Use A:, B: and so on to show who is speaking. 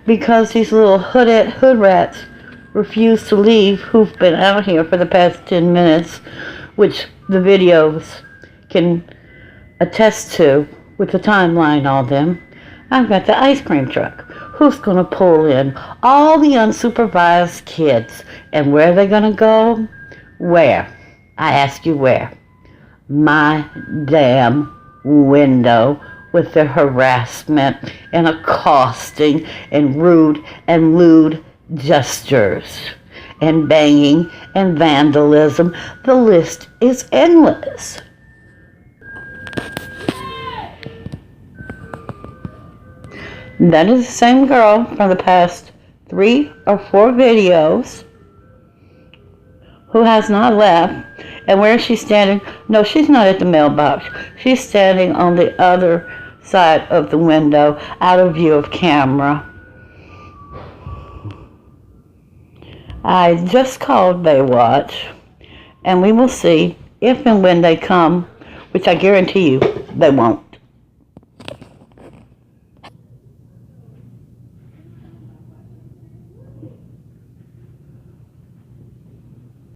A: because these little hood rats refuse to leave, who've been out here for the past 10 minutes, which the videos can attest to with the timeline on them. I've got the ice cream truck. Who's going to pull in all the unsupervised kids? And where are they going to go? Where? I ask you where? My damn window, with their harassment and accosting and rude and lewd gestures and banging and vandalism. The list is endless. That is the same girl from the past 3 or 4 videos who has not left. And where is she standing? No, she's not at the mailbox. She's standing on the other side of the window, out of view of camera. I just called Baywatch, and we will see if and when they come, which I guarantee you they won't.